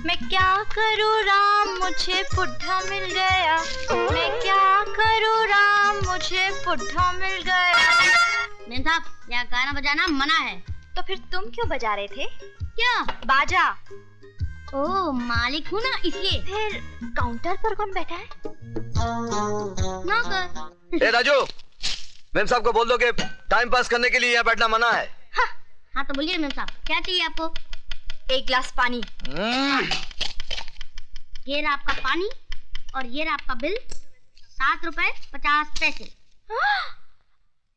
मैं क्या करूँ राम मुझे बुढ़ा मिल गया, मैं क्या करूँ राम मुझे बुढ़ा मिल गया। मेम साहब, यहाँ गाना बजाना मना है। तो फिर तुम क्यों बजा रहे थे? क्या? बाजा। ओ, मालिक हूँ ना इसलिए। फिर काउंटर पर कौन बैठा है? नौकर। ए राजू, मेम साहब को बोल दो कि टाइम पास करने के लिए यहाँ बैठना मना है। हाँ तो बोलिए मेम साहब, क्या चाहिए आपको? एक गिलास पानी। ये रहा आपका पानी और ये रहा आपका बिल, 7 रुपए 50 पैसे।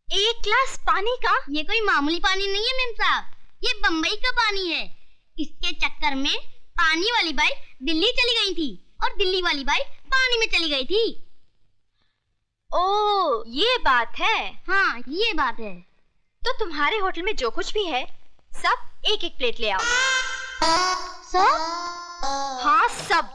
एक गिलास पानी का? ये कोई मामूली पानी नहीं है मेम साहब, ये बम्बई का पानी है। इसके चक्कर में पानी वाली बाई दिल्ली चली गई थी और दिल्ली वाली बाई पानी में चली गई थी। ओ, ये बात है। हाँ, ये बात है। तो तुम्हारे होटल में जो कुछ भी है सब एक एक प्लेट ले आओ। सब? हाँ सब।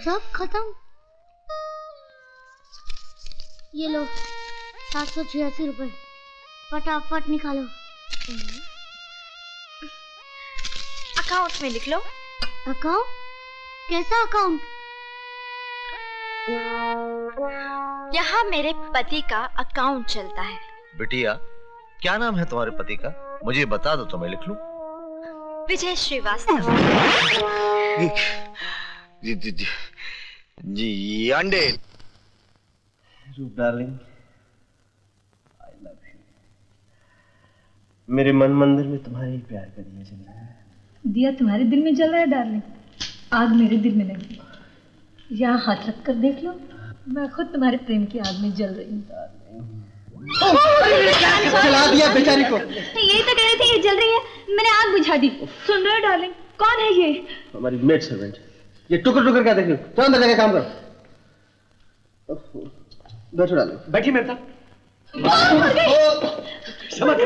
सब खत्म। ये लो 786 रुपए, फटाफट निकालो। अकाउंट में लिख लो। अकाउंट? कैसा अकाउंट? यहाँ मेरे पति का अकाउंट चलता है। बिटिया, क्या नाम है तुम्हारे पति का? मुझे बता दो तो मैं लिख लूं। विजय श्रीवास्तव। जी अंडे। Darling, I love you. मेरे मन मंदिर में तुम्हारे प्यार का दिया जल रहा है। दिया तुम्हारे दिल में जल रहा है डार्लिंग, आग मेरे दिल में लगी। यहाँ हाथ रख कर देख लो, मैं खुद तुम्हारे प्रेम की आग में जल रही हूँ। जला दिया बेचारी को। यही तो कह रहे थे ये जल रही है, मैंने आग बुझा दी। सुन रहे हो डार्लिंग, कौन है ये? हमारी मेड सर्वेंट। ये टुकर टुकर क्या देख रही हो? तो अंदर जाके काम करो। बैठो डालो। बैठी मेरे साथ।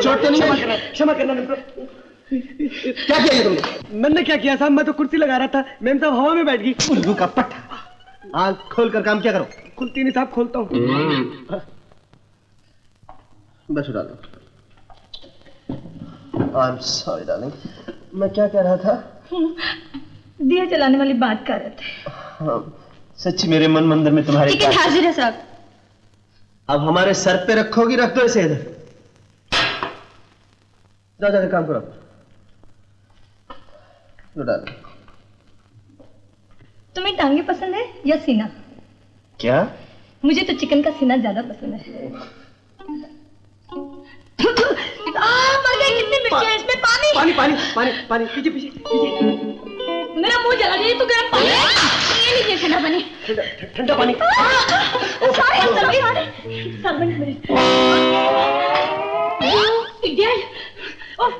चोट तो नहीं है? क्षमा करना मेम साहब। क्या किया ये तुमने? मैंने क्या किया साहब, मैं तो कुर्सी लगा रहा था, मेम साहब हवा में बैठ गई। उल्लू का पट्टा। आँख खोल कर काम क्या करो। खुलती नहीं साहब, खोलता हूँ। बैठो डालो। आई एम सॉरी डार्लिंग, मैं क्या कह रहा था? दिया जलाने वाली बात कर रहे थे। हाँ, सच्ची मेरे मन मंदिर में तुम्हारे टिकट हाजिर है साहब। अब हमारे सर पे रखोगी, रख दो इसे इधर। जाओ जाके काम करो। लो डालो। तुम्हें टांगे पसंद है या सीना? क्या? मुझे तो चिकन का सीना ज्यादा पसंद है। मर गई, कितनी मिर्ची है इसमें। पानी पानी पानी पानी पानी, पीछे पीछे पीछे। मेरा मुंह जला रही है, तो गर्म पानी ये लीजिए, ठंडा पानी। ठंडा पानी।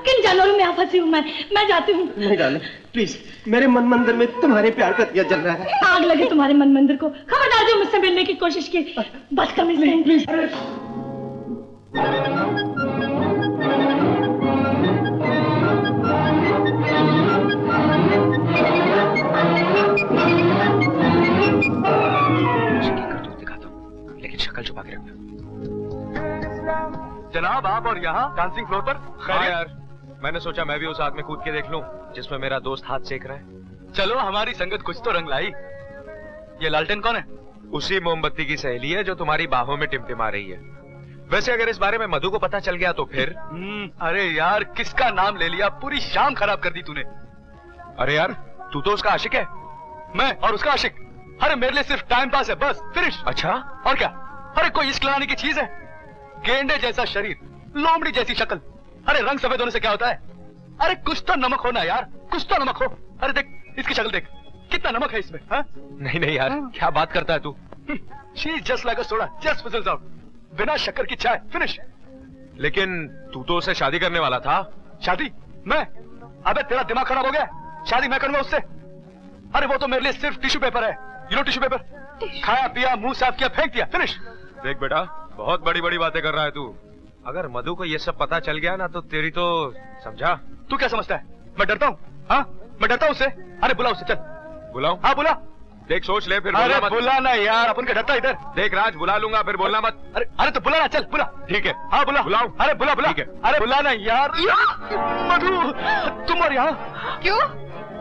किन जानवरों में आप फंसी हूँ मैं जाती हूँ। नहीं डाले प्लीज, मेरे मन मंदिर में तुम्हारे प्यार का दिया जल रहा है। आग लगे तुम्हारे मन मंदिर को। खबरदार जो मुझसे मिलने की कोशिश की, बस कर प्लीज। लेकिन शक्ल छुपा के रखना। जनाब, आप और यहाँ डांसिंग फ्लोर पर? हाँ यार, मैंने सोचा मैं भी उस आग में कूद के देख लूं जिसमें मेरा दोस्त हाथ सेक रहा है। चलो, हमारी संगत कुछ तो रंग लाई। ये लालटेन कौन है? उसी मोमबत्ती की सहेली है जो तुम्हारी बाहों में टिमटिमा रही है। वैसे अगर इस बारे में मधु को पता चल गया तो फिर? अरे यार, किसका नाम ले लिया, पूरी शाम खराब कर दी तूने। अरे यार, तू तो उसका आशिक है। मैं और उसका आशिक? अरे मेरे लिए सिर्फ टाइम पास है, बस, फिनिश। अच्छा, और क्या? अरे कोई इश्क लाने की चीज है? गेंडे जैसा शरीर, लोमड़ी जैसी शक्ल, अरे रंग सफेद होने से क्या होता है? अरे कुछ तो नमक हो ना यार, कुछ तो नमक हो। अरे देख, इसकी शक्ल देख, कितना नमक है इसमें। हाँ? नहीं नहीं यार, क्या बात करता है तू? She just like a soda, just fizzles out. बिना शक्कर की चाय, फिनिश। लेकिन तू तो उससे शादी करने वाला था। शादी? मैं? अबे तेरा दिमाग खराब हो गया? शादी मैं करूंगा उससे? अरे वो तो मेरे लिए सिर्फ टिश्यू पेपर है। You know tissue paper? खाया पिया, मुंह साफ किया, फेंक दिया, फिनिश। देख बेटा, बहुत बड़ी बड़ी बातें कर रहा है तू। अगर मधु को ये सब पता चल गया ना तो तेरी तो समझा। तू क्या समझता है मैं डरता हूँ? हाँ, मैं डरता हूँ उससे। अरे बुला उसे, चल। बुलाऊं? हाँ बुला। देख सोच ले फिर। अरे बुला ना यार, अपन का डरता इधर। देख राज, बुला लूंगा फिर बोलना मत। अरे अरे तो बुला ना, चल बुला। ठीक है। हाँ बुला। बुलाऊं? अरे बुला बुला। ठीक है। अरे बुला ना यार। मधु, तुम और यहाँ? क्यों?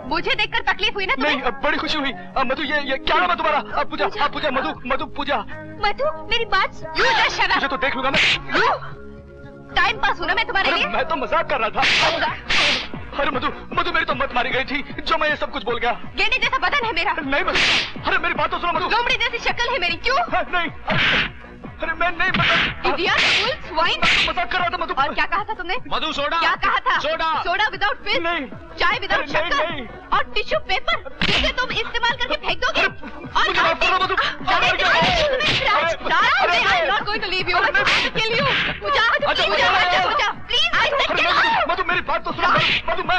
मुझे देखकर तकलीफ हुई ना तुम्हें? नहीं, बड़ी खुशी हुई। मधु, ये क्या नाम है तुम्हारा? पूजा। पूजा, मधु पूजा। मधु, मेरी बात मुझे तो देख लूंगा मैं। टाइम पास हूँ ना मैं तुम्हारे लिए। मैं तो मजाक कर रहा था। अरे मधु मेरी तो मत मारी गई थी जो मैं ये सब कुछ बोल गया। गेंडे जैसा बदन है मेरा। नहीं मधु, अरे मेरी बात तो सुनो मधु। लोमड़ी जैसी शक्ल है मेरी। क्यों? नहीं, अरे मैं नहीं मजाक कर रहा था मधु। और क्या कहा था तुमने? मधु सोडा। क्या कहा था? Soda without fish? नहीं। चाय विदाउट नहीं, शक्कर? नहीं। और टिश्यू पेपर जिसे तुम इस्तेमाल करके फेंक दोगे? और मुझे माफ करो मधु। मधु मेरी बात तो सुनो मधु। मैं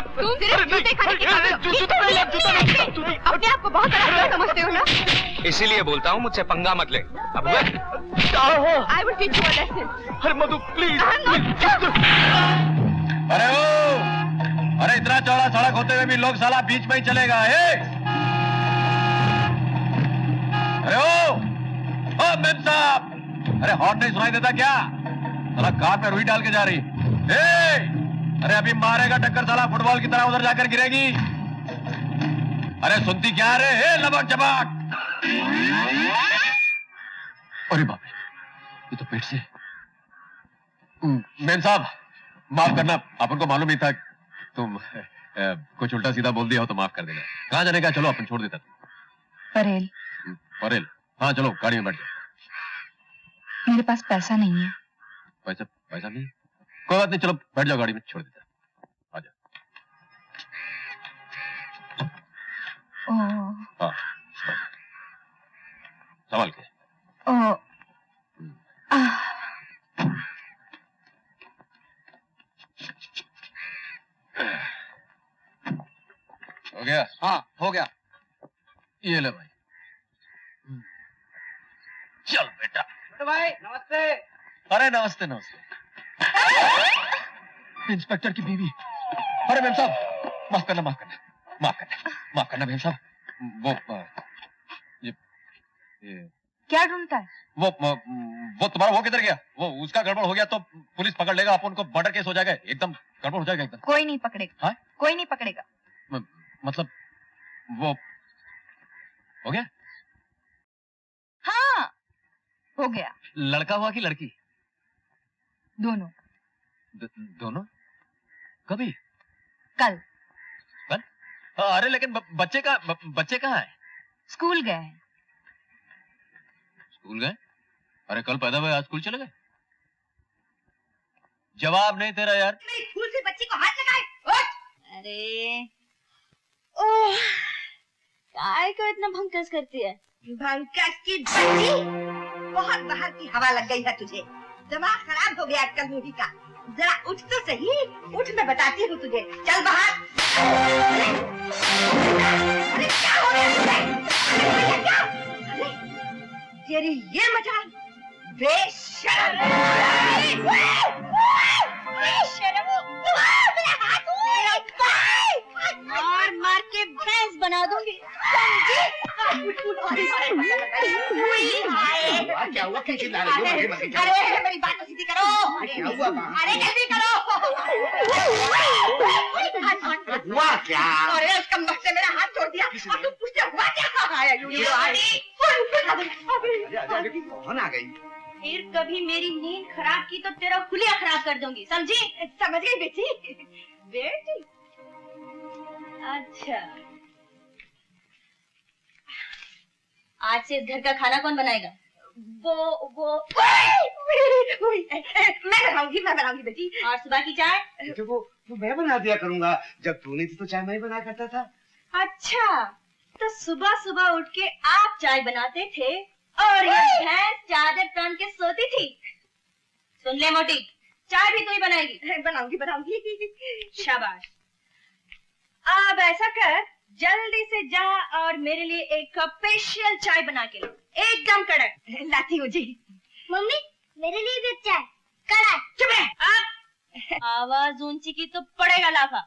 अपने आप को बहुत बड़ा समझते हो ना? इसीलिए बोलता हूँ मुझसे पंगा मत ले। अब I will teach you a lesson. अरे मधु प्लीज। अरे ओ, अरे इतना चौड़ा सड़क होते हुए भी लोग साला बीच में ही चलेगा। अरे ओ मेम साहब, अरे हॉर्न नहीं सुनाई देता क्या? साला कार में रुई डाल के जा रही। अरे अभी मारेगा टक्कर साला, फुटबॉल की तरह उधर जाकर गिरेगी। अरे सुनती क्या रे? लबक चबाक। अरे बाप रे, ये तो पेट से। मेम साहब माफ करना, अपन को मालूम नहीं था तुम कुछ उल्टा सीधा बोल दिया हो तो माफ कर देना। कहाँ जाने का? चलो अपन छोड़ देता। परेल। परेल? हाँ चलो गाड़ी में बैठ जाओ। मेरे पास पैसा नहीं है। पैसा नहीं? कोई बात नहीं, चलो बैठ जाओ गाड़ी में, छोड़ देता। आ जाओ। हाँ संभाल के। हो गया? हाँ हो गया। ये ले भाई। चल बेटा। भाई नमस्ते। अरे नमस्ते नमस्ते। इंस्पेक्टर की बीवी। अरे मेम साहब माफ करना माफ करना माफ करना माफ करना मेम साहब। ये क्या ढूंढता है? वो तुम्हारा वो किधर गया? वो उसका गड़बड़ हो गया तो पुलिस पकड़ लेगा, अपन को मर्डर केस हो जाएगा, एकदम गड़बड़ हो जाएगा एकदम। कोई नहीं पकड़ेगा। हाँ? कोई नहीं पकड़ेगा। मतलब वो हो गया? हाँ हो गया। लड़का हुआ कि लड़की? दोनों। दोनों? कभी? कल। कल? अरे लेकिन बच्चे कहाँ है? स्कूल गए हैं। स्कूल गए? अरे कल पैदा हुए आज स्कूल चले गए? जवाब नहीं तेरा यार। मेरी फूल से बच्ची को हाथ लगाए। अरे ओह, काय को इतना भंकस करती है? भंकस की बच्ची, बहुत बाहर की हवा लग गई है तुझे। दिमाग खराब हो गया आजकल मूवी का। जरा उठ तो सही। उठ, मैं बताती हूँ तुझे। चल बाहर। अरे क्या हो गया तुझे? क्या? अरे तेरी ये मजाल, बेशर्म। बेशर्म, तुम्हारा हाथ और मार के भैंस बना दूंगी। क्या हुआ? क्या चिल्ला रही हो? अरे मेरी बात तो सीधी करो। अरे जल्दी करो। हुआ क्या? अरे उसका मुख से मेरा हाथ छोड़ दिया और तुम पूछते हुआ क्या? कौन आ गई? फिर कभी मेरी नींद खराब की तो तेरा खुलिया खराब कर दूंगी, समझी? समझ गई बेटी? बेटी अच्छा, आज से इस घर का खाना कौन बनाएगा? वो मैं बनाऊंगी बेटी। और सुबह की चाय? तो वो मैं बना दिया करूंगा। जब तू नहीं थी तो चाय मैं ही बना करता था। अच्छा, तो सुबह सुबह उठ के आप चाय बनाते थे और ये भैंस चादर तान के सोती थी। सुन ले मोटी, चाय भी तू ही बनाएगी। बनाऊंगी। शाबाश। अब ऐसा कर, जल्दी से जा और मेरे लिए एक कप स्पेशल चाय बना के लो, एकदम कड़क। लाती हूँ जी। मम्मी मेरे लिए भी चाय कड़ा। चुप रह। आवाज ऊंची की तो पड़ेगा लाफा।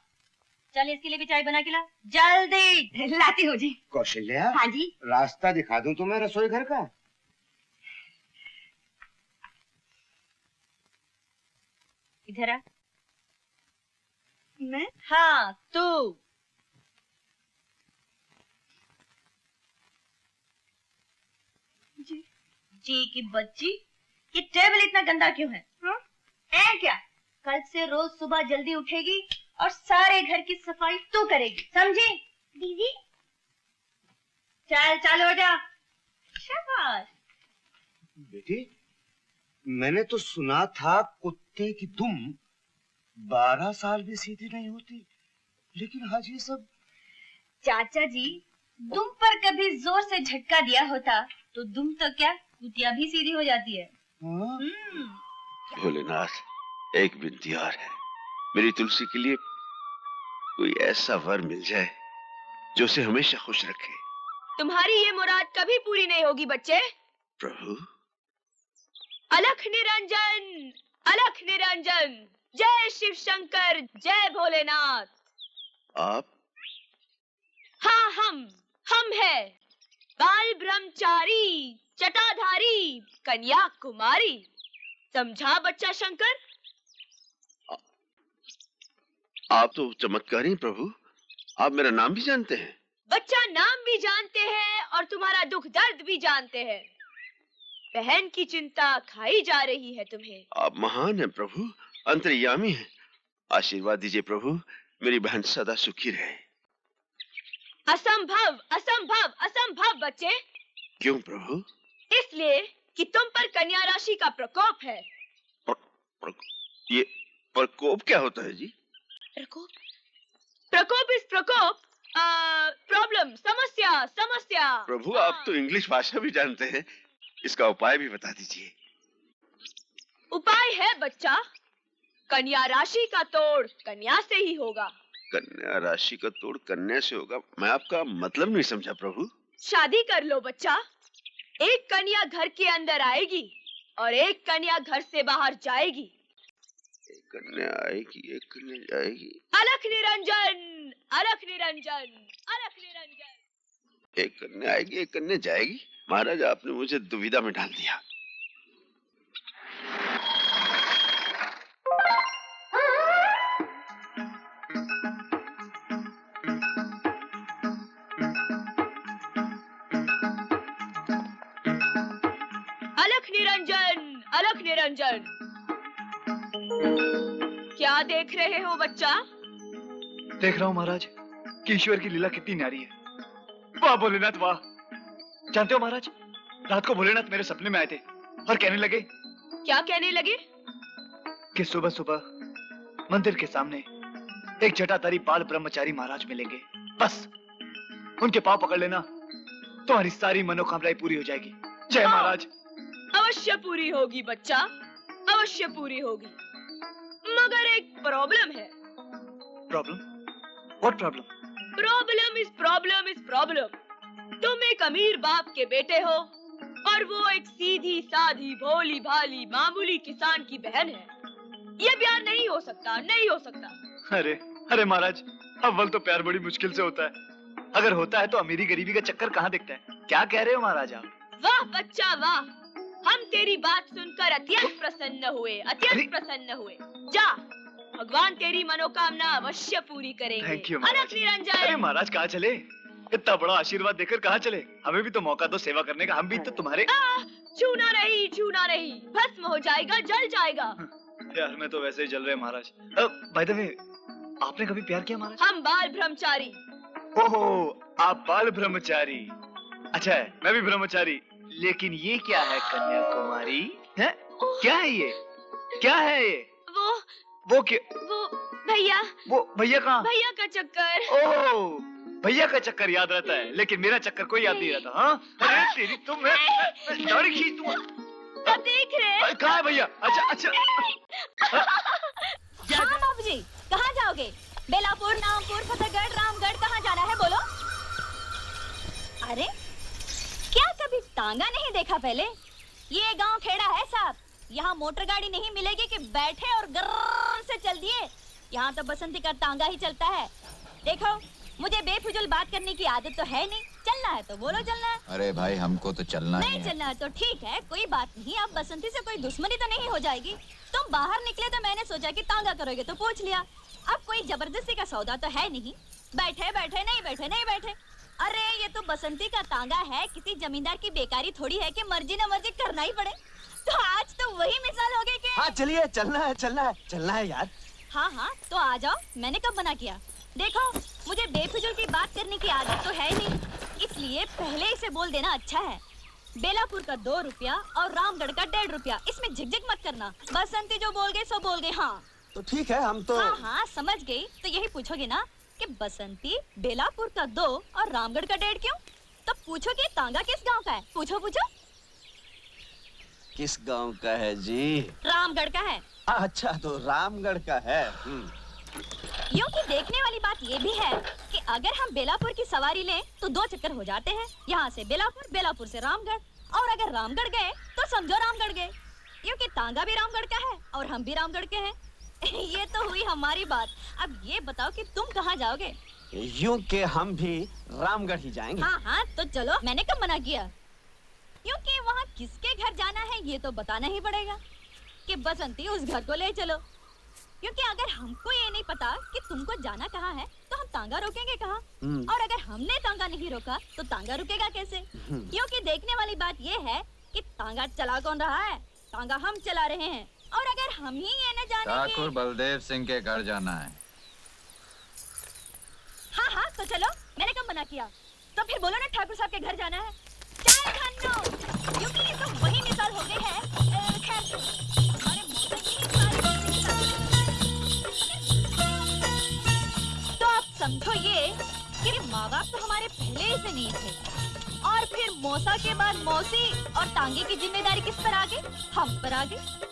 चल इसके लिए भी चाय बना के ला, जल्दी। लाती हूँ जी। कौशल्या। हाँ जी। रास्ता दिखा दूं तुम्हें रसोई घर का? इधर आ। मैं? हाँ तू। जी की बच्ची, ये टेबल इतना गंदा क्यों है? ऐ क्या? कल से रोज सुबह जल्दी उठेगी और सारे घर की सफाई तू करेगी, समझी? दीदी चल चल हो जा। शाबाश। बेटी, मैंने तो सुना था कुत्ते की दुम 12 साल भी सीधी नहीं होती, लेकिन आज ये सब। चाचा जी, दुम पर कभी जोर से झटका दिया होता तो दुम तो क्या, कुतिया भी सीधी हो जाती है। भोलेनाथ, एक विनती और है। मेरी तुलसी के लिए कोई ऐसा वर मिल जाए जो उसे हमेशा खुश रखे। तुम्हारी ये मुराद कभी पूरी नहीं होगी बच्चे। प्रभु। अलख निरंजन, अलख निरंजन, जय शिव शंकर, जय भोलेनाथ। आप? हाँ हम है बाल ब्रह्मचारी, जटाधारी, कन्याकुमारी। समझा बच्चा शंकर? आप तो चमत्कारी हैं प्रभु। आप मेरा नाम भी जानते हैं। बच्चा नाम भी जानते हैं और तुम्हारा दुख दर्द भी जानते हैं। बहन की चिंता खाई जा रही है तुम्हें। आप महान हैं प्रभु, अंतर्यामी हैं। आशीर्वाद दीजिए प्रभु, मेरी बहन सदा सुखी रहे। असंभव असंभव असंभव बच्चे। क्यों प्रभु? इसलिए कि तुम पर कन्या राशि का प्रकोप है। ये प्रकोप क्या होता है जी? प्रकोप? प्रकोप इस प्रकोप, प्रॉब्लम, समस्या समस्या। प्रभु आप तो इंग्लिश भाषा भी जानते हैं, इसका उपाय भी बता दीजिए। उपाय है बच्चा, कन्या राशि का तोड़ कन्या से ही होगा। कन्या राशि का तोड़ कन्या से होगा? मैं आपका मतलब नहीं समझा प्रभु। शादी कर लो बच्चा। एक कन्या घर के अंदर आएगी और एक कन्या घर से बाहर जाएगी। एक कन्या आएगी, एक कन्या जाएगी। अलख निरंजन, अलख निरंजन, अलख निरंजन। एक कन्या आएगी, एक कन्या जाएगी। महाराज आपने मुझे दुविधा में डाल दिया। अलख निरंजन, अलख निरंजन। क्या देख रहे हो बच्चा? देख रहा हूँ महाराज कि ईश्वर की लीला कितनी न्यारी है। वाह भोलेनाथ वाह। जानते हो महाराज, रात को भोलेनाथ मेरे सपने में आए थे और कहने लगे। क्या कहने लगे? कि सुबह सुबह मंदिर के सामने एक जटाधारी बाल ब्रह्मचारी महाराज मिलेंगे, बस उनके पांव पकड़ लेना, तुम्हारी सारी मनोकामनाएं पूरी हो जाएगी। जय महाराज। अवश्य पूरी होगी बच्चा, अवश्य पूरी होगी, मगर एक प्रॉब्लम है। Problem? What problem? Problem is problem. तुम एक अमीर बाप के बेटे हो और वो एक सीधी साधी भोली भाली मामूली किसान की बहन है। ये प्यार नहीं हो सकता, नहीं हो सकता। अरे महाराज, अव्वल तो प्यार बड़ी मुश्किल से होता है। अगर होता है तो अमीरी गरीबी का चक्कर कहाँ दिखता है? क्या कह रहे हो महाराज आप? वाह बच्चा वाह, हम तेरी बात सुनकर अत्यंत प्रसन्न हुए, अत्यंत प्रसन्न हुए। जा, भगवान तेरी मनोकामना अवश्य पूरी करेंगे। थैंक यू महाराज। अलख निरंजन। अरे महाराज कहाँ चले? इतना बड़ा आशीर्वाद देकर कहाँ चले? हमें भी तो मौका दो सेवा करने का, हम भी तो तुम्हारे। छूना नहीं, छूना नहीं, भस्म हो जाएगा, जल जाएगा। प्यार में तो वैसे ही जल रहे महाराज। बाय द वे, आपने कभी प्यार किया महाराज? हम बाल ब्रह्मचारी। ओहो, आप बाल ब्रह्मचारी। अच्छा है, मैं भी ब्रह्मचारी। लेकिन ये क्या है कन्याकुमारी? है? क्या है ये? क्या है ये? वो क्या? वो भैया। वो भैया कहाँ? भैया का चक्कर। ओह, भैया का चक्कर याद रहता है, लेकिन मेरा चक्कर कोई याद नहीं रहता। हाँ, अरे तेरी तुम मैं दाढ़ी खींच दूंगा। देख रहे कहाँ है भैया? अच्छा। हाँ बाबूजी, कहाँ जाओगे? बेलापुर, नामपुर, फतेहगढ़, रामगढ़, कहाँ जाना है बोलो? अरे क्या कभी तांगा नहीं देखा पहले? ये गांव खेड़ा है साहब, यहाँ मोटर गाड़ी नहीं मिलेगी कि बैठे और गर्र से चल दिए। यहाँ तो बसंती का तांगा ही चलता है। देखो, मुझे बेफिजूल बात करने की आदत तो है नहीं। चलना है तो बोलो चलना है। अरे भाई हमको तो चलना नहीं चलना है तो ठीक है, कोई बात नहीं। अब बसंती से कोई दुश्मनी तो नहीं हो जाएगी। तुम बाहर निकले तो मैंने सोचा कि तांगा करोगे तो पूछ लिया। अब कोई जबरदस्ती का सौदा तो है नहीं। बैठे बैठे नहीं बैठे नहीं बैठे। अरे ये तो बसंती का तांगा है, किसी जमींदार की बेकारी थोड़ी है कि मर्जी न मर्जी करना ही पड़े। तो आज तो वही मिसाल हो गई कि हाँ चलिए, चलना है यार। हाँ तो आ जाओ। मैंने कब मना किया? देखो, मुझे बेफिजूल की बात करने की आदत तो है नहीं, इसलिए पहले ही से बोल देना अच्छा है। बेलापुर का 2 रुपया और रामगढ़ का 1.5 रुपया, इसमें झिकझिक मत करना। बसंती जो बोल गए सो बोल गए। हाँ तो ठीक है, हम तो हाँ समझ गई। तो यही पूछोगे ना कि बसंती बेलापुर का 2 और रामगढ़ का 1.5 क्यों? तो पूछोगे तांगा किस गांव का है? पूछो। किस गांव का है जी? रामगढ़ का है। अच्छा, तो रामगढ़ का है। यूं कि देखने वाली बात ये भी है कि अगर हम बेलापुर की सवारी लें तो 2 चक्कर हो जाते हैं। यहाँ से बेलापुर, बेलापुर से रामगढ़, और अगर रामगढ़ गए तो समझो रामगढ़ गए। यूं कि तांगा भी रामगढ़ का है और हम भी रामगढ़ के हैं। ये तो हुई हमारी बात। अब ये बताओ कि तुम कहाँ जाओगे? यूं के हम भी रामगढ़ ही जाएंगे। हाँ तो चलो, मैंने कब मना किया? क्योंकि वहाँ किसके घर जाना है ये तो बताना ही पड़ेगा कि बसंती उस घर को ले चलो। क्योंकि अगर हमको ये नहीं पता कि तुमको जाना कहाँ है तो हम तांगा रोकेंगे कहाँ? और अगर हमने तांगा नहीं रोका तो तांगा रुकेगा कैसे? क्योंकि देखने वाली बात ये है कि तांगा चला कौन रहा है? तांगा हम चला रहे हैं। और अगर हम ही ये न जाने ठाकुर बलदेव सिंह के घर जाना है। हाँ तो चलो, मैंने कब मना किया? तो फिर बोलो ना ठाकुर साहब के घर जाना है। चाय खानो, क्योंकि ये तो वही मिसाल हो गई है। खैर, हमारे मौसम की तो आप समझो ये कि माँ बाप तो हमारे पहले ही से नहीं थे, और फिर मौसा के बाद मौसी, और तांगे की जिम्मेदारी किस पर आ गई? हम पर आ गई।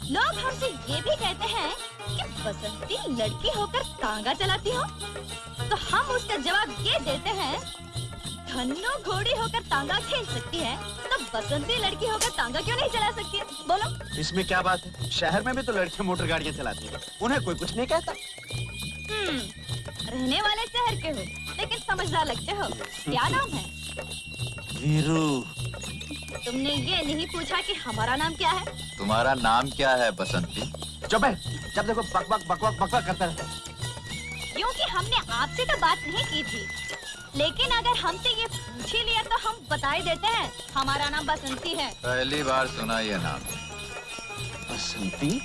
लोग हमसे ये भी कहते हैं कि बसंती लड़की होकर तांगा चलाती हो, तो हम उसका जवाब ये देते हैं, धन्नो घोड़ी होकर तांगा खेल सकती है तो बसंती लड़की होकर तांगा क्यों नहीं चला सकती है? बोलो। इसमें क्या बात है? शहर में भी तो लड़कियां मोटर गाड़ियां चलाती हैं, उन्हें कोई कुछ नहीं कहता। रहने वाले शहर के हो लेकिन समझदार लगते हो। क्या नाम है? वीरू। तुमने ये नहीं पूछा कि हमारा नाम क्या है? तुम्हारा नाम क्या है बसंती? चुप है, जब देखो बकवाक करता रहता है। यूं कि हमने आपसे तो बात नहीं की थी, लेकिन अगर हमसे ये पूछ ही लिया तो हम बता ही देते हैं, हमारा नाम बसंती है। पहली बार सुना ये नाम। बसंती?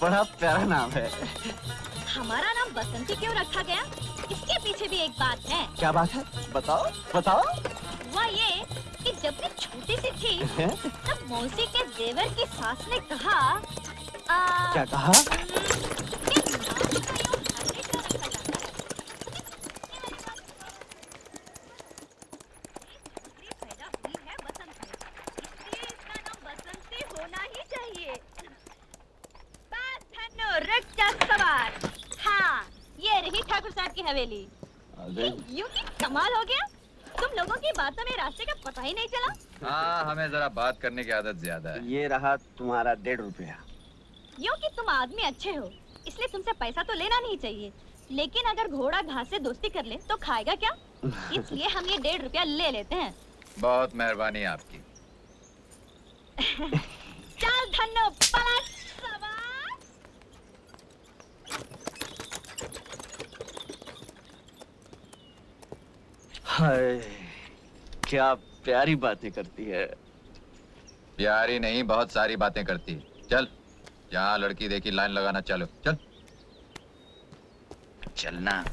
बड़ा प्यारा नाम है। हमारा नाम बसंती क्यों रखा गया? इसके पीछे भी एक बात है। क्या बात है? बताओ। हुआ ये कि जब मैं छोटी सी थी तब मौसी के देवर की सास ने कहा क्या कहा? होना ही चाहिए। बस धन्नो, रुक जा सवार। हाँ, ये रही ठाकुर साहब की हवेली। यूं कि कमाल हो गया, तुम लोगों की बातों में रास्ते का पता ही नहीं चला। हाँ, हमें जरा बात करने की आदत ज्यादा है। ये रहा तुम्हारा 1.5 रुपया। यूं कि तुम आदमी अच्छे हो, इसलिए तुमसे पैसा तो लेना नहीं चाहिए, लेकिन अगर घोड़ा घास से दोस्ती कर ले तो खाएगा क्या? इसलिए हम ये 1.5 रुपया ले लेते हैं। बहुत मेहरबानी आपकी। चल धन्नो, पलट सवार। हाय, क्या प्यारी बातें करती है। प्यारी नहीं, बहुत सारी बातें करती है। चल, जहाँ लड़की देखी लाइन लगाना, चलो चल। चलना